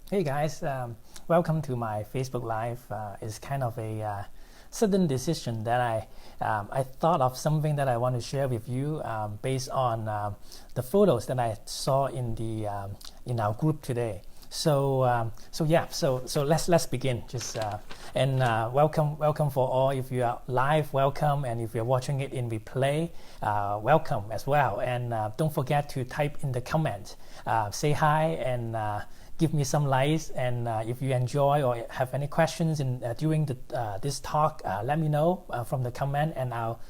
Hey guys, welcome to my Facebook Live. It's kind of a sudden decision that I thought of something that I want to share with you based on the photos that I saw in our group today. So let's begin. Welcome for all. If you are live, welcome, and if you're watching it in replay, welcome as well. And don't forget to type in the comment, say hi, and give me some likes. And if you enjoy or have any questions during this talk, let me know from the comment, and I'll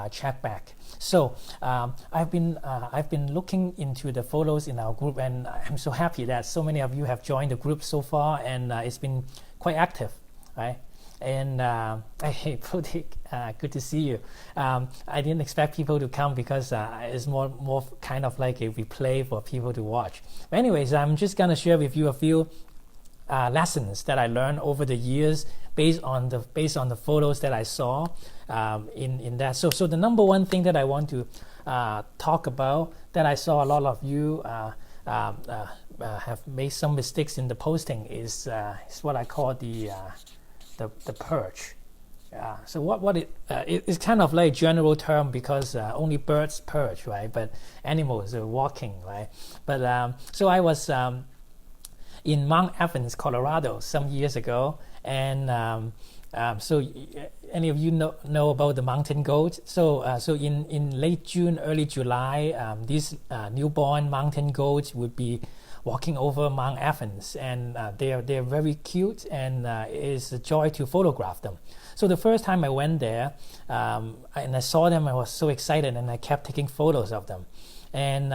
check back. So I've been looking into the photos in our group, and I'm so happy that so many of you have joined the group so far, and it's been quite active, right? And hey, Putik, good to see you. I didn't expect people to come because it's more kind of like a replay for people to watch. But anyways, I'm just gonna share with you a few lessons that I learned over the years based on the photos that I saw in that. So the number one thing that I want to talk about that I saw a lot of you have made some mistakes in the posting is what I call the Perch. So what it's kind of like a general term because only birds perch, right? But animals are walking, right? But so I was in Mount Evans, Colorado, some years ago, and so any of you know about the mountain goat? So in late June, early July, these newborn mountain goats would be walking over Mount Evans, and they're very cute, and it's a joy to photograph them. So the first time I went there and I saw them, I was so excited, and I kept taking photos of them. And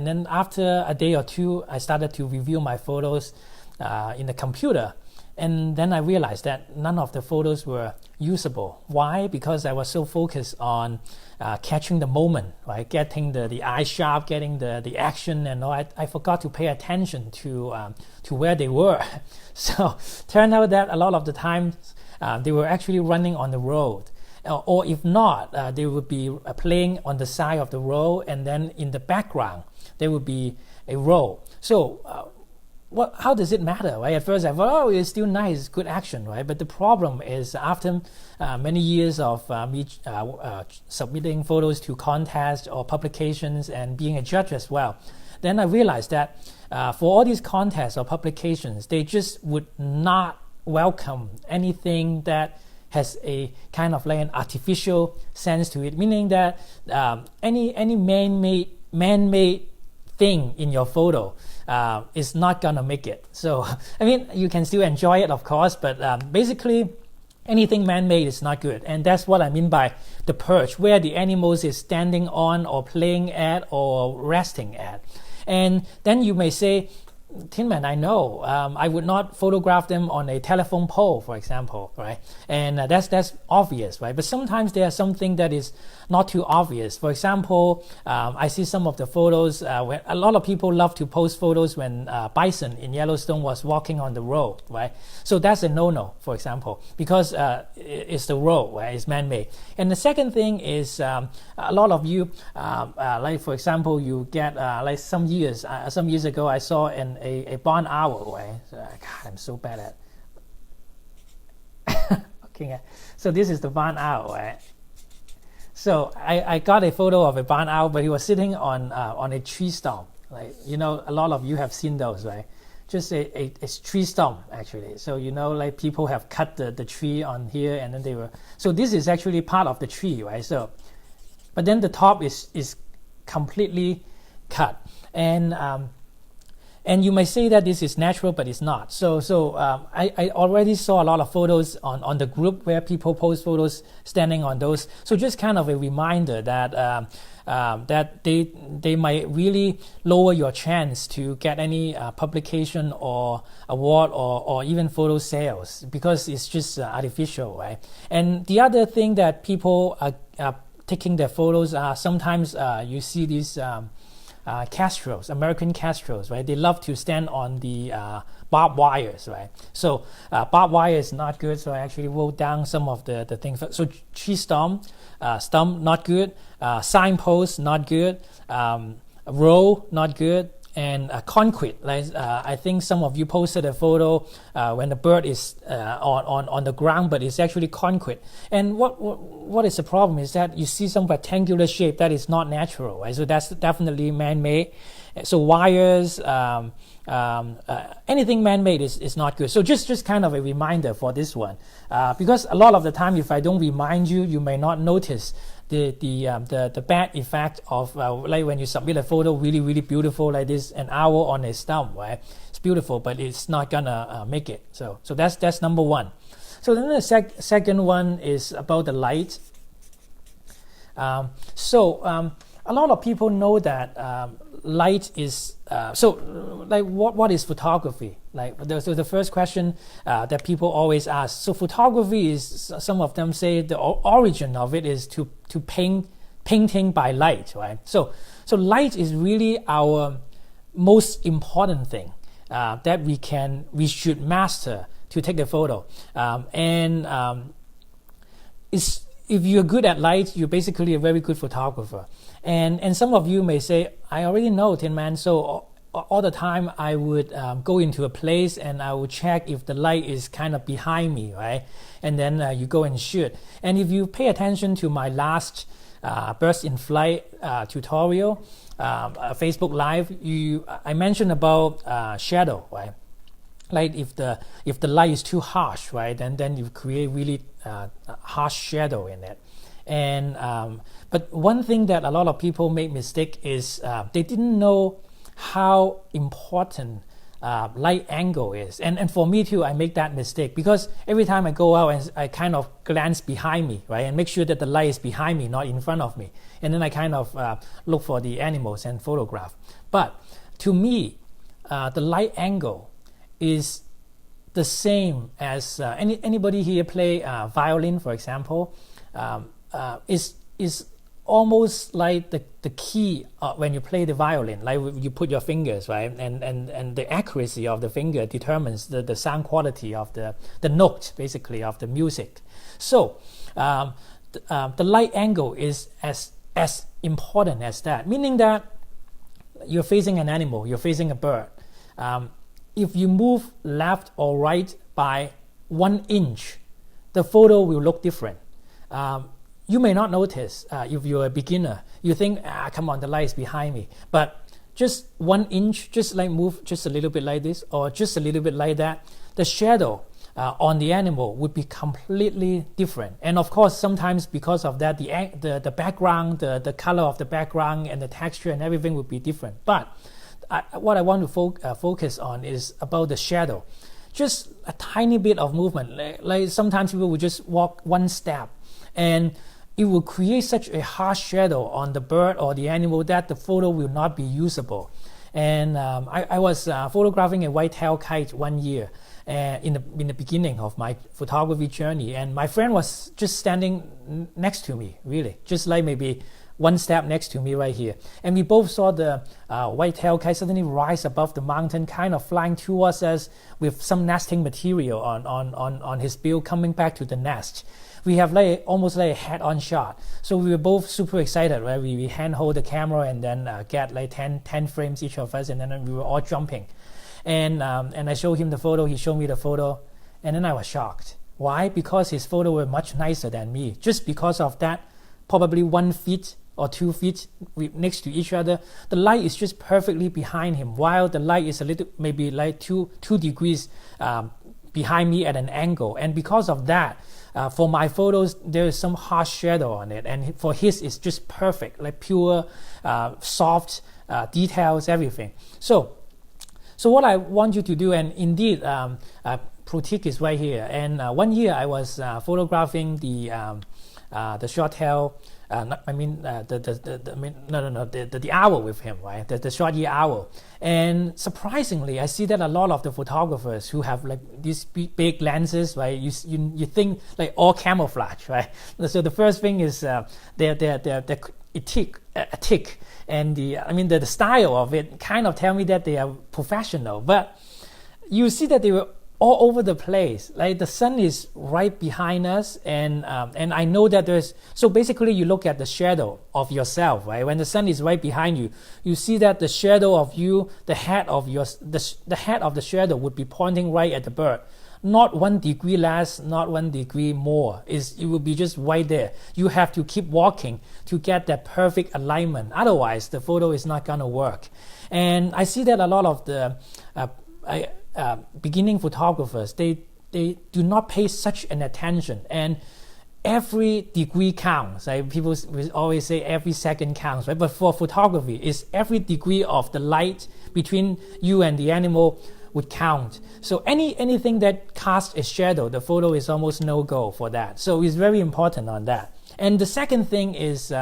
then after a day or two, I started to review my photos in the computer. And then I realized that none of the photos were usable. Why? Because I was so focused on catching the moment, right? Getting the eye sharp, getting the action, and all. I forgot to pay attention to where they were. So turned out that a lot of the times they were actually running on the road. Or if not, they would be playing on the side of the road, and then in the background there would be a road. So how does it matter, right? At first I thought, it's still nice, good action, right? But the problem is after many years of me submitting photos to contests or publications and being a judge as well, then I realized that for all these contests or publications, they just would not welcome anything that has a kind of like an artificial sense to it, meaning that any man-made thing in your photo is not gonna make it. So I mean, you can still enjoy it, of course, but basically anything man-made is not good. And that's what I mean by the perch, where the animals is standing on or playing at or resting at. And then you may say, Tin Man, I know I would not photograph them on a telephone pole, for example, right? And that's obvious, right? But sometimes there's something that is not too obvious. For example, I see some of the photos where a lot of people love to post photos when bison in Yellowstone was walking on the road, right? So that's a no-no, for example, because it's the road, right? It's man-made. And the second thing is a lot of you, like for example, you get like some years ago, I saw a barn owl, right? So, God, I'm so bad at okay. So this is the barn owl, right? So I got a photo of a barn owl, but he was sitting on a tree stump. Like, you know, a lot of you have seen those, right? Just a tree stump, actually. So, you know, like people have cut the tree on here, and then they were... So this is actually part of the tree, right? So, but then the top is completely cut. And you may say that this is natural, but it's not. So I already saw a lot of photos on the group where people post photos standing on those. So just kind of a reminder that that they might really lower your chance to get any publication or award or even photo sales, because it's just artificial, right? And the other thing that people are taking their photos, sometimes you see these Castros, American Castros, right? They love to stand on the barbed wires, right? So barbed wire is not good, so I actually wrote down some of the things. So tree stump, not good. Signpost, not good. Row, not good. concrete. Like I think some of you posted a photo when the bird is on the ground, but it's actually concrete. And what is the problem is that you see some rectangular shape that is not natural, right? So that's definitely man-made. So wires, anything man-made is not good. So just kind of a reminder for this one, because a lot of the time, if I don't remind you, you may not notice the bad effect of like when you submit a photo really beautiful like this, an owl on a stump, right? It's beautiful, but it's not gonna make it. So that's number one. So then the second one is about the light. A lot of people know that light is like what is photography? Like the first question that people always ask. So photography is, some of them say the origin of it is to painting by light, right? So light is really our most important thing that we should master to take the photo. If you're good at light, you're basically a very good photographer. And some of you may say, I already know, Tin Man, so all the time I would go into a place and I would check if the light is kind of behind me, right? And then you go and shoot. And if you pay attention to my last burst in flight tutorial, Facebook Live, I mentioned about shadow, right? Like if the light is too harsh, right, then you create really harsh shadow in it. And but one thing that a lot of people make mistake is they didn't know how important light angle is. And for me too, I make that mistake, because every time I go out and I kind of glance behind me, right, and make sure that the light is behind me, not in front of me. And then I kind of look for the animals and photograph. But to me, the light angle is the same as anybody here play violin, for example, is almost like the key when you play the violin, like you put your fingers, right, and the accuracy of the finger determines the sound quality of the note, basically, of the music. So the light angle is as important as that, meaning that you're facing an animal, you're facing a bird. If you move left or right by 1 inch, the photo will look different. You may not notice if you're a beginner. You think, come on, the light is behind me. But just 1 inch, just like move just a little bit like this or just a little bit like that, the shadow on the animal would be completely different. And of course, sometimes because of that, the background, the color of the background and the texture and everything would be different. But what I want to focus on is about the shadow. Just a tiny bit of movement. Like sometimes people will just walk one step, and it will create such a harsh shadow on the bird or the animal that the photo will not be usable. And I was photographing a white-tailed kite one year in the beginning of my photography journey, and my friend was just standing next to me, really, just like maybe one step next to me right here. And we both saw the white-tailed kite suddenly rise above the mountain, kind of flying towards us with some nesting material on his bill, coming back to the nest. We have almost like a head-on shot. So we were both super excited, right? We hand-hold the camera and then get like 10 frames each of us, and then we were all jumping. And I showed him the photo, he showed me the photo, and then I was shocked. Why? Because his photo were much nicer than me. Just because of that, probably 1 feet or 2 feet next to each other, the light is just perfectly behind him, while the light is a little, maybe like 2 degrees behind me at an angle. And because of that, for my photos, there is some harsh shadow on it, and for his, it's just perfect, like pure, soft details, everything. So what I want you to do, and indeed, Protic is right here. And 1 year I was photographing the short-tail. The owl with him, right? The short-eared owl. And surprisingly, I see that a lot of the photographers who have like these big lenses, right? You think like all camouflage, right? So the first thing is they're thick, and the style of it kind of tell me that they are professional. But you see that they were all over the place. Like the sun is right behind us, and I know that there's, so basically you look at the shadow of yourself, right? When the sun is right behind you, you see that the shadow of you, the head of the head of the shadow would be pointing right at the bird. Not 1 degree less, not 1 degree more. It will be just right there. You have to keep walking to get that perfect alignment. Otherwise, the photo is not gonna work. And I see that a lot of the beginning photographers, they do not pay such an attention, and every degree counts. Right? People always say every second counts, right? But for photography, it's every degree of the light between you and the animal would count. So anything that casts a shadow, the photo is almost no go for that. So it's very important on that. And the second thing is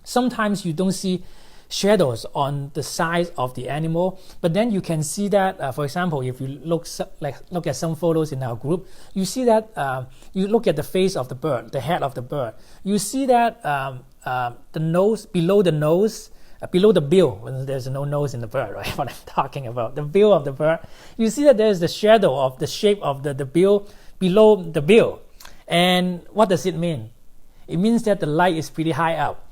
sometimes you don't see shadows on the sides of the animal, but then you can see that, for example, if you look at some photos in our group, you see that you look at the face of the bird, the head of the bird, you see that the nose, below the nose, below the bill, when there's no nose in the bird, right? What I'm talking about, the bill of the bird, you see that there's the shadow of the shape of the bill below the bill. And what does it mean? It means that the light is pretty high up.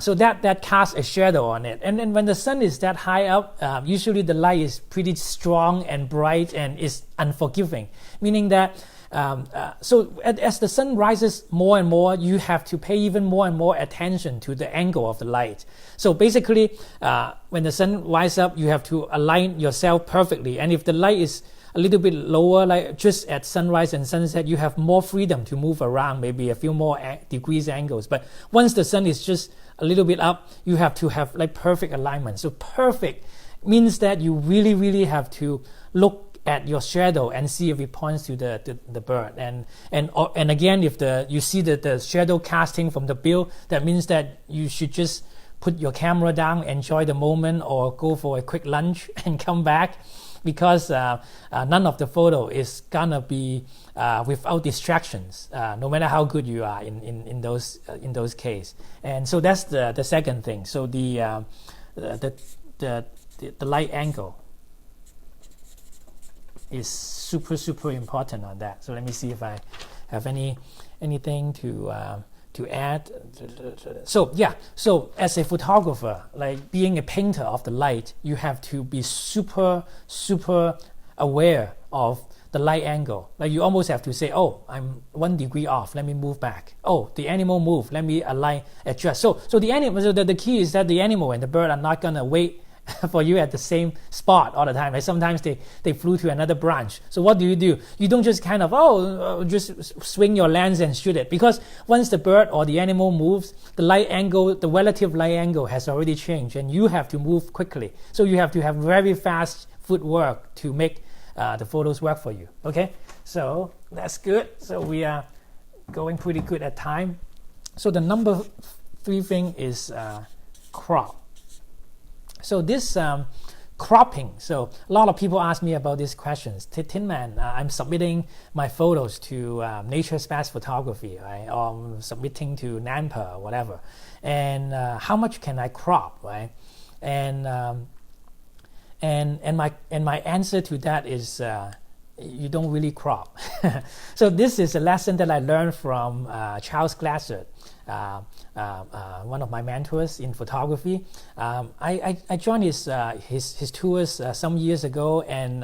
So that casts a shadow on it. And then when the sun is that high up, usually the light is pretty strong and bright and is unforgiving, meaning that so as the sun rises more and more, you have to pay even more and more attention to the angle of the light. So basically, when the sun rises up, you have to align yourself perfectly. And if the light is a little bit lower, like just at sunrise and sunset, you have more freedom to move around, maybe a few more degrees angles. But once the sun is just a little bit up, you have to have like perfect alignment. So perfect means that you really have to look at your shadow and see if it points to the bird. And again, if you see the shadow casting from the bill, that means that you should just put your camera down, enjoy the moment, or go for a quick lunch and come back, because none of the photo is gonna be without distractions, no matter how good you are in those cases. And so that's the second thing. So the light angle is super important on that. So let me see if I have anything to add. So yeah, so as a photographer, like being a painter of the light, you have to be super aware of the light angle. Like you almost have to say, oh, I'm 1 degree off, let me move back. Oh, the animal moved, let me adjust. So the animal, so the key is that the animal and the bird are not gonna wait for you at the same spot all the time. Like sometimes they flew to another branch. So what do? You don't just kind of just swing your lens and shoot it, because once the bird or the animal moves, the light angle, the relative light angle has already changed, and you have to move quickly. So you have to have very fast footwork to make the photos work for you. Okay, so that's good. So we are going pretty good at time. So the number 3 thing is crop. So this cropping, so a lot of people ask me about these questions. Tin Man, I'm submitting my photos to Nature's Best Photography, right? Or I'm submitting to NAMPA or whatever. And how much can I crop, right? And my answer to that is you don't really crop. So this is a lesson that I learned from Charles Glassard, one of my mentors in photography. I joined his tours some years ago, and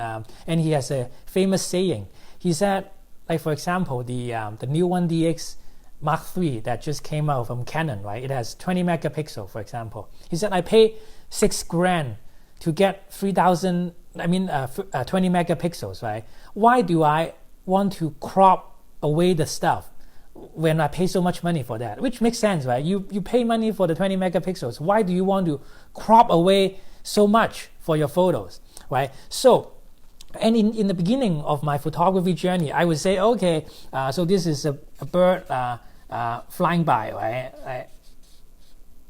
he has a famous saying. He said, like for example, the new 1DX Mark III that just came out from Canon, right? It has 20 megapixel, for example. He said, I paid $6,000 to get 20 megapixels, right? Why do I want to crop away the stuff when I pay so much money for that? Which makes sense, right? You pay money for the 20 megapixels. Why do you want to crop away so much for your photos, right? So, and in the beginning of my photography journey, I would say, okay, so this is a bird flying by, right?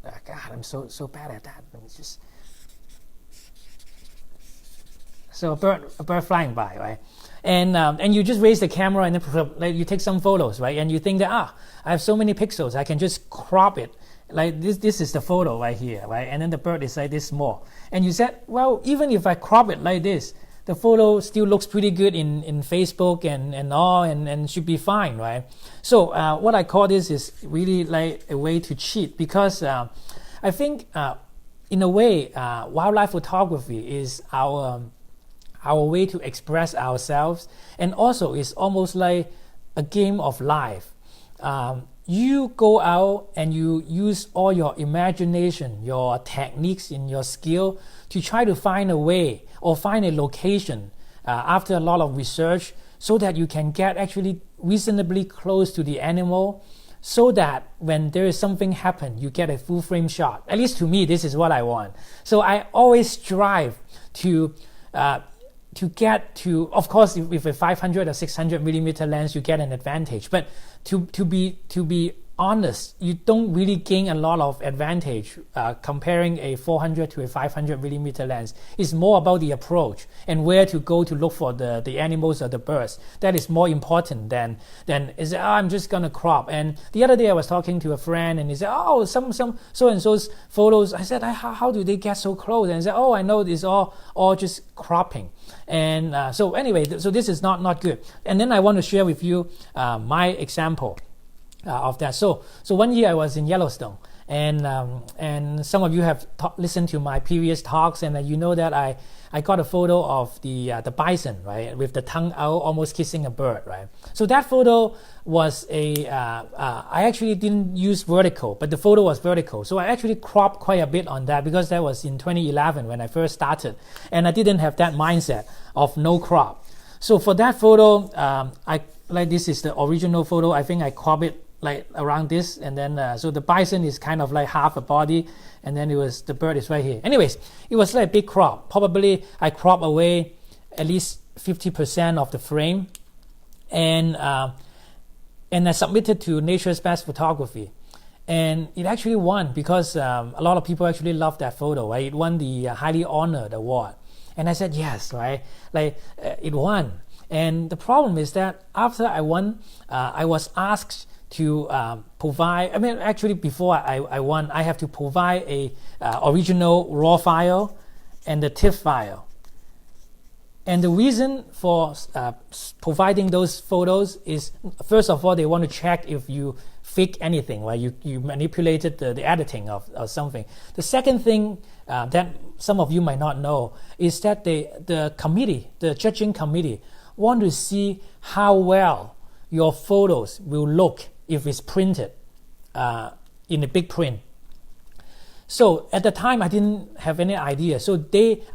God, I'm so bad at that. Let me just... So a bird flying by, right? And you just raise the camera and then you take some photos, right? And you think that I have so many pixels, I can just crop it. Like this is the photo right here, right? And then the bird is like this small. And you said, well, even if I crop it like this, the photo still looks pretty good in Facebook and all, and should be fine, right? So what I call this is really like a way to cheat, because I think in a way wildlife photography is our way to express ourselves, and also it's almost like a game of life. You go out and you use all your imagination, your techniques, and your skill to try to find a way or find a location after a lot of research, so that you can get actually reasonably close to the animal, so that when there is something happen, you get a full frame shot. At least to me, this is what I want. So I always strive to get to, of course, with a 500 or 600 millimeter lens, you get an advantage. But to be honest, you don't really gain a lot of advantage comparing a 400 to a 500 millimeter lens. It's more about the approach and where to go to look for the animals or the birds. That is more important than is I'm just gonna crop. And the other day I was talking to a friend, and he said, oh, some so and so's photos. I said, how do they get so close? And he said, oh, I know it's all just cropping. And so anyway, so this is not good. And then I want to share with you my example of that. So 1 year I was in Yellowstone, and some of you have listened to my previous talks, and you know that I got a photo of the bison, right, with the tongue out, almost kissing a bird, right. So that photo was I actually didn't use vertical, but the photo was vertical. So I actually cropped quite a bit on that, because that was in 2011 when I first started, and I didn't have that mindset of no crop. So for that photo, this is the original photo. I think I cropped it like around this, and then so the bison is kind of like half a body, and then the bird is right here. Anyways, it was like a big crop. Probably I cropped away at least 50% of the frame, and I submitted to Nature's Best Photography, and it actually won, because a lot of people actually loved that photo, right? It won the highly honored award, and I said yes, right? It won. And the problem is that after I won, I was asked to provide, actually before I won, I have to provide a original raw file and the TIFF file. And the reason for providing those photos is, first of all, they want to check if you fake anything, right? You manipulated the editing of something. The second thing that some of you might not know is that the judging committee, want to see how well your photos will look if it's printed in a big print. So at the time, I didn't have any idea. So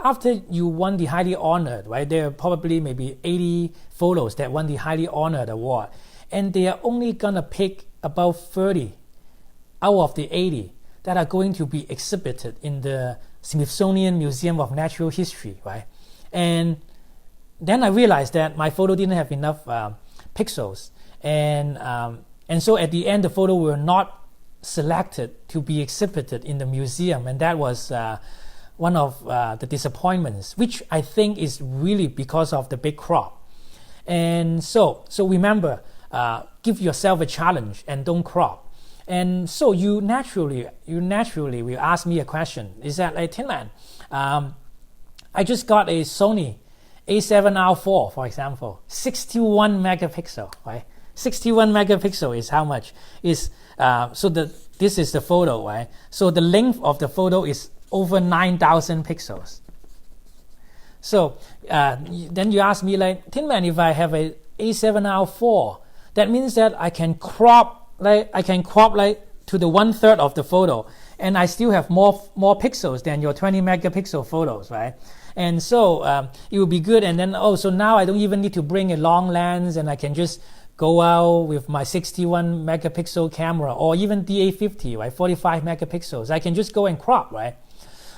after you won the highly honored, right, there are probably maybe 80 photos that won the highly honored award, and they are only gonna pick about 30 out of the 80 that are going to be exhibited in the Smithsonian Museum of Natural History, right? And then I realized that my photo didn't have enough pixels, and so at the end, the photo were not selected to be exhibited in the museum, and that was one of the disappointments, which I think is really because of the big crop. And so remember, give yourself a challenge and don't crop. And so you naturally will ask me a question. Is that like, Tin Man, I just got a Sony A7R4, for example, 61 megapixel, right? 61 megapixel is how much? This is the photo, right? So the length of the photo is over 9,000 pixels. So then you ask me like, Tin Man, if I have a A7R4, that means that I can crop like to the 1/3 of the photo, and I still have more pixels than your 20 megapixel photos, right? And so it will be good. And then so now I don't even need to bring a long lens, and I can just go out with my 61 megapixel camera, or even DA50, right, 45 megapixels. I can just go and crop, right?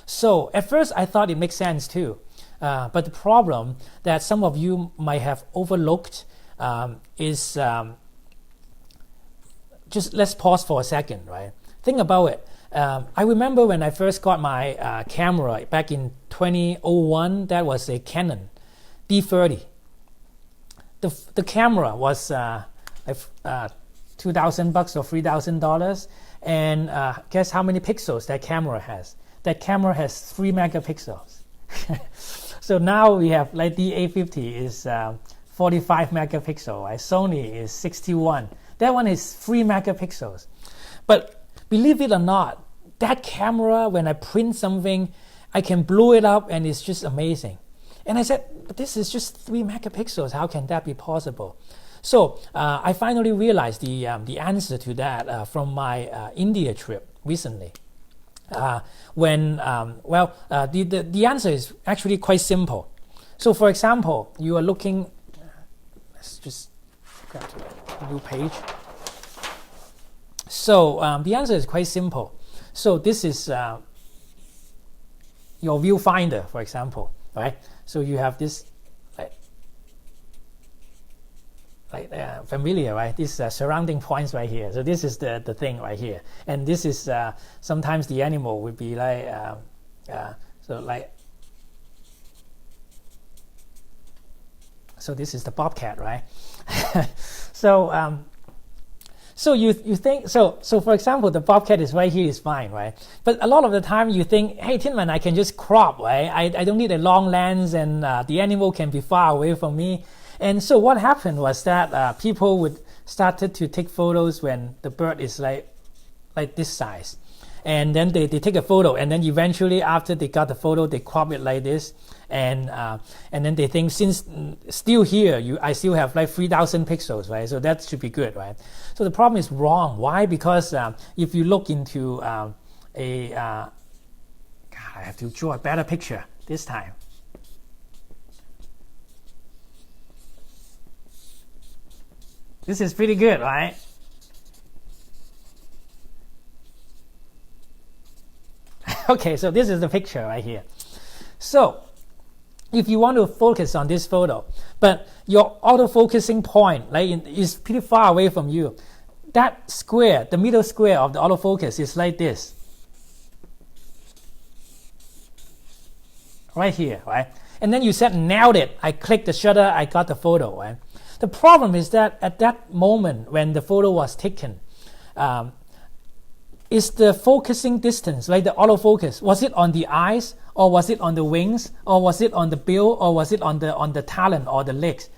So at first I thought it makes sense too, but the problem that some of you might have overlooked is just let's pause for a second, right? Think about it. I remember when I first got my camera back in 2001, that was a Canon D30. The camera was $2,000 or $3,000, and guess how many pixels that camera has? That camera has 3 megapixels. So now we have like the A50 is 45 megapixel, right? Sony is 61. That one is 3 megapixels. But believe it or not, that camera, when I print something, I can blow it up and it's just amazing. And I said, but this is just 3 megapixels. How can that be possible? So I finally realized the answer to that from my India trip recently. The answer is actually quite simple. So for example, you are looking, let's just go to a new page. So the answer is quite simple. So this is your viewfinder, for example, right? So you have this, familiar, right? These surrounding points right here. So this is the thing right here, and this is sometimes the animal would be like so this is the bobcat, right? So you think so for example, the bobcat is right here is fine, right? But a lot of the time you think, hey Tinman, I can just crop, right? I don't need a long lens, and the animal can be far away from me. And so what happened was that people would started to take photos when the bird is like this size, and then they take a photo, and then eventually after they got the photo, they crop it like this, and then they think, since still here I still have like 3,000 pixels, right? So that should be good, right? So the problem is wrong. Why? Because if you look into God, I have to draw a better picture this time. This is pretty good, right? Okay, so this is the picture right here. So if you want to focus on this photo, but your autofocusing point is pretty far away from you, that square, the middle square of the autofocus is like this. Right here, right? And then you said, nailed it. I clicked the shutter, I got the photo, right? The problem is that at that moment when the photo was taken, is the focusing distance, like the autofocus, was it on the eyes, or was it on the wings, or was it on the bill, or was it on the talon or the legs?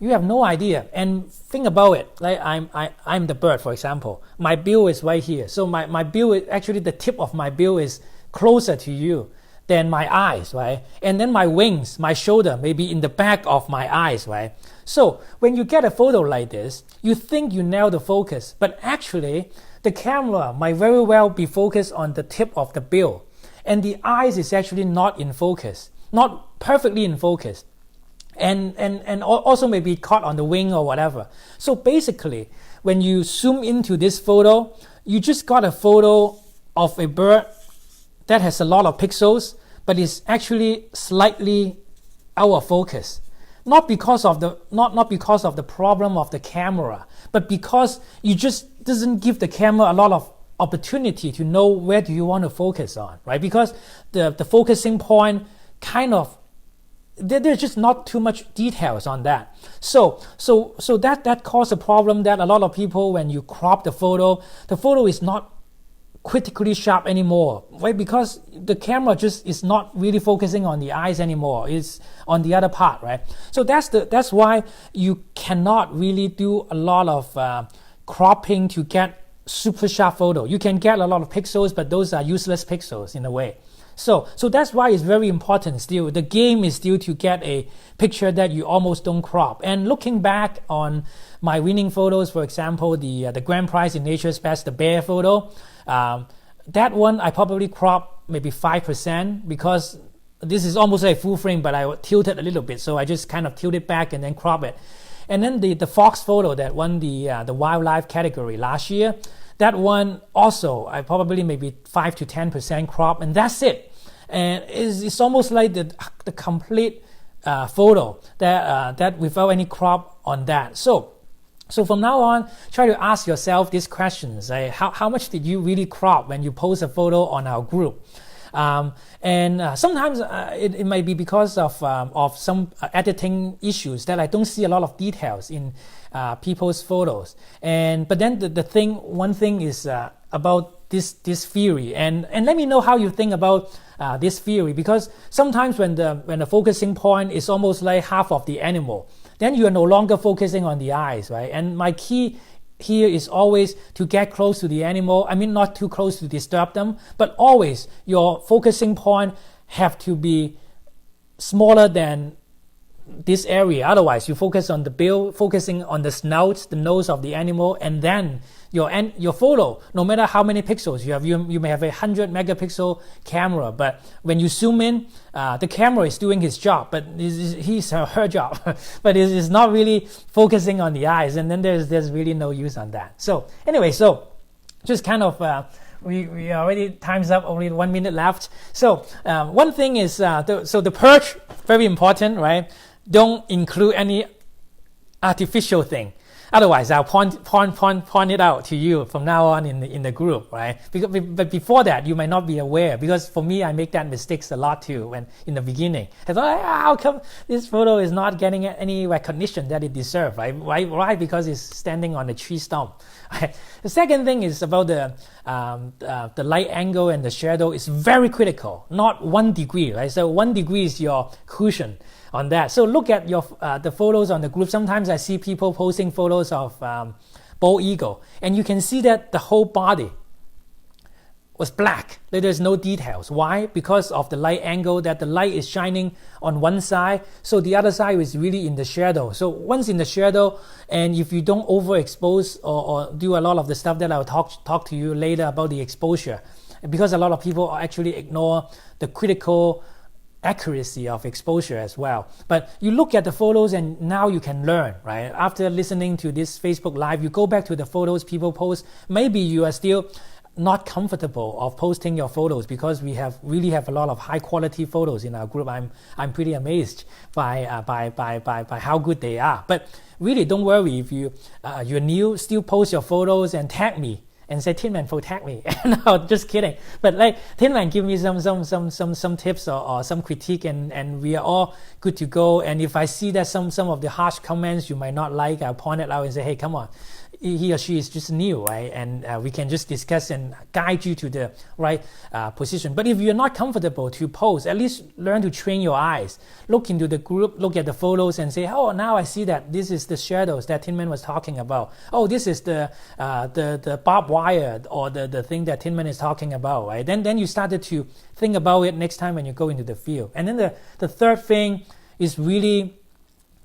You have no idea. And think about it, like I'm the bird, for example. My bill is right here. So my bill is actually, the tip of my bill is closer to you than my eyes, right? And then my wings, my shoulder may be in the back of my eyes, right? So when you get a photo like this, you think you nail the focus, but actually the camera might very well be focused on the tip of the bill, and the eyes is actually not in focus, not perfectly in focus, and also may be caught on the wing or whatever. So basically, when you zoom into this photo, you just got a photo of a bird that has a lot of pixels, but is actually slightly out of focus. Not because of the problem of the camera, but because you just doesn't give the camera a lot of opportunity to know where do you want to focus on, right? Because the focusing point kind of, there's just not too much details on that. So that caused a problem that a lot of people, when you crop the photo is not critically sharp anymore, right? Because the camera just is not really focusing on the eyes anymore. It's on the other part, right? So that's why you cannot really do a lot of cropping to get super sharp photo. You can get a lot of pixels, but those are useless pixels in a way. So that's why it's very important still. The game is still to get a picture that you almost don't crop. And looking back on my winning photos, for example, the grand prize in Nature's Best, the bear photo, that one I probably crop maybe 5%, because this is almost like full frame, but I tilted a little bit, so I just kind of tilt it back and then crop it. And then the fox photo that won the wildlife category last year, that one also I probably maybe 5 to 10% crop, and that's it. And it's almost like the complete photo that without any crop on that. So from now on, try to ask yourself these questions. How much did you really crop when you post a photo on our group? And sometimes it might be because of some editing issues that I don't see a lot of details in people's photos. But then one thing is about this theory. And let me know how you think about this theory, because sometimes when the focusing point is almost like half of the animal, then you are no longer focusing on the eyes, right? And my key here is always to get close to the animal. I mean, not too close to disturb them, but always your focusing point have to be smaller than this area. Otherwise, you focus on the bill, focusing on the snout, the nose of the animal, and then your photo, no matter how many pixels you have, you may have a 100 megapixel camera, but when you zoom in, the camera is doing his job, but her job, but it's not really focusing on the eyes, and then there's really no use on that. So anyway, so just kind of we already time's up, only 1 minute left. So one thing is the Perch, very important, right? Don't include any artificial thing. Otherwise, I'll point it out to you from now on in the group, right? But before that, you might not be aware, because for me, I make that mistakes a lot too. When in the beginning, I thought, how come this photo is not getting any recognition that it deserves, right? Why? Because it's standing on a tree stump. Right? The second thing is about the light angle and the shadow is very critical. Not 1 degree, right? So 1 degree is your cushion on that. So look at your the photos on the group. Sometimes I see people posting photos of bald eagle, and you can see that the whole body was black. There's no details. Why? Because of the light angle, that the light is shining on one side, so the other side is really in the shadow. So once in the shadow, and if you don't overexpose or do a lot of the stuff that I'll talk to you later about the exposure, because a lot of people actually ignore the critical accuracy of exposure as well. But you look at the photos and now you can learn, right? After listening to this Facebook Live, you go back to the photos people post. Maybe you are still not comfortable of posting your photos, because we really have a lot of high quality photos in our group. I'm pretty amazed by how good they are. But really, don't worry if you're new. Still post your photos and tag me and say, Tin Man, tag me. No, just kidding. But like, Tin Man, give me some tips or some critique, and we are all good to go. And if I see that some of the harsh comments you might not like, I'll point it out and say, hey, come on, he or she is just new, right? And we can just discuss and guide you to the right position. But if you're not comfortable to post, at least learn to train your eyes. Look into the group, look at the photos and say, oh, now I see that this is the shadows that Tin Man was talking about. Oh, this is the barbed wire or the thing that Tin Man is talking about, right? Then you started to think about it next time when you go into the field. And then the third thing is really,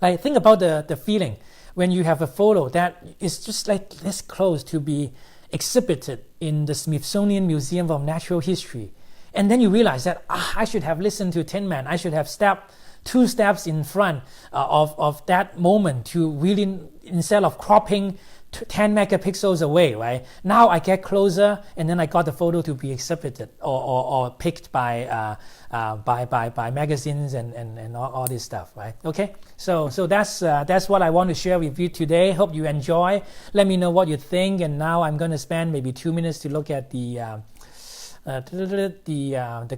like, think about the feeling when you have a photo that is just like this close to be exhibited in the Smithsonian Museum of Natural History. And then you realize that I should have listened to Tin Man. I should have stepped 2 steps in front of that moment to really, instead of cropping 10 megapixels away, right? Now I get closer, and then I got the photo to be exhibited or picked by magazines and all this stuff, right? Okay, so that's what I want to share with you today. Hope you enjoy. Let me know what you think. And now I'm going to spend maybe 2 minutes to look at the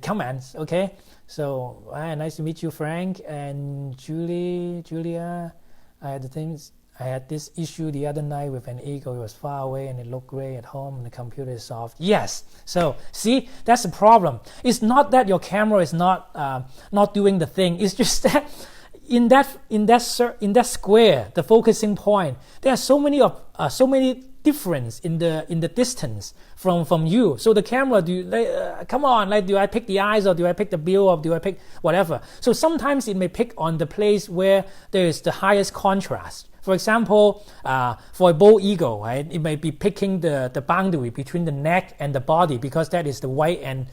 comments. Okay, so nice to meet you, Frank and Julia. I had this issue the other night with an eagle. It was far away and it looked gray at home, and the computer is soft. Yes. So see, that's the problem. It's not that your camera is not doing the thing. It's just that in that square, the focusing point, there are so many difference in the distance from you. So the camera, come on, like, do I pick the eyes, or do I pick the bill, or do I pick whatever? So sometimes it may pick on the place where there is the highest contrast. For example, for a bald eagle, right, it may be picking the boundary between the neck and the body, because that is the white and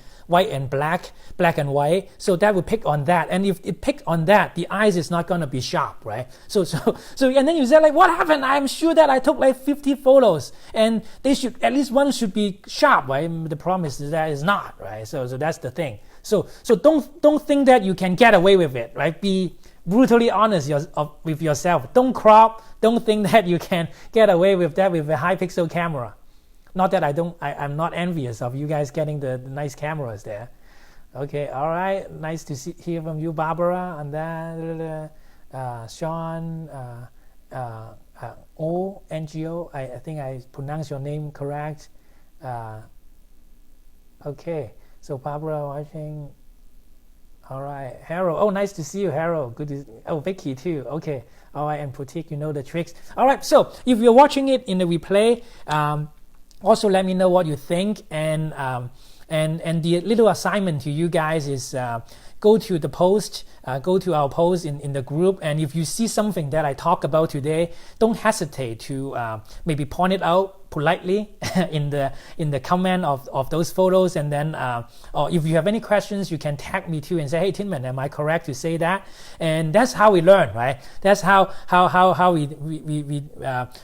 black and white. So that will pick on that. And if it pick on that, the eyes is not going to be sharp, right? So and then you say, like, what happened? I'm sure that I took like 50 photos, and they should, at least one should be sharp, right? The problem is that it's not, right? So that's the thing. So don't think that you can get away with it, right? Be brutally honest with yourself. Don't crop. Don't think that you can get away with that with a high pixel camera. Not that I'm not envious of you guys getting the nice cameras there. Okay, all right. Nice to hear from you, Barbara, and then Sean, NGO. I think I pronounced your name correct. Okay, so Barbara watching. All right, Harold. Oh, nice to see you, Harold. Good to. Oh, Vicky too. Okay. All right, and Pratik, you know the tricks. All right. So if you're watching it in the replay, also let me know what you think. And the little assignment to you guys is go to the post, go to our post in the group, and if you see something that I talk about today, don't hesitate to maybe point it out politely in the comment of those photos, and then or if you have any questions, you can tag me too and say, hey Tinman, am I correct to say that? And that's how we learn, right? That's how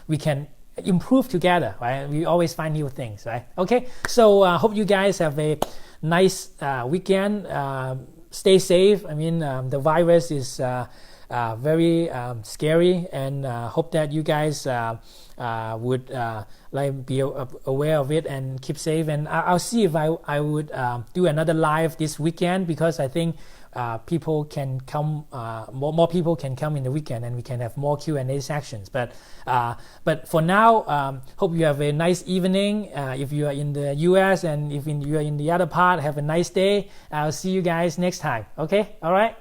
we can improve together, right? We always find new things, right? Okay, so hope you guys have a nice weekend. Stay safe. I mean, the virus is very scary, and hope that you guys would like be aware of it and keep safe. And I'll see if I would do another live this weekend, because I think people can come, more people can come in the weekend, and we can have more Q&A sections. But for now, hope you have a nice evening. If you are in the US, and if you are in the other part, have a nice day. I'll see you guys next time. Okay, all right.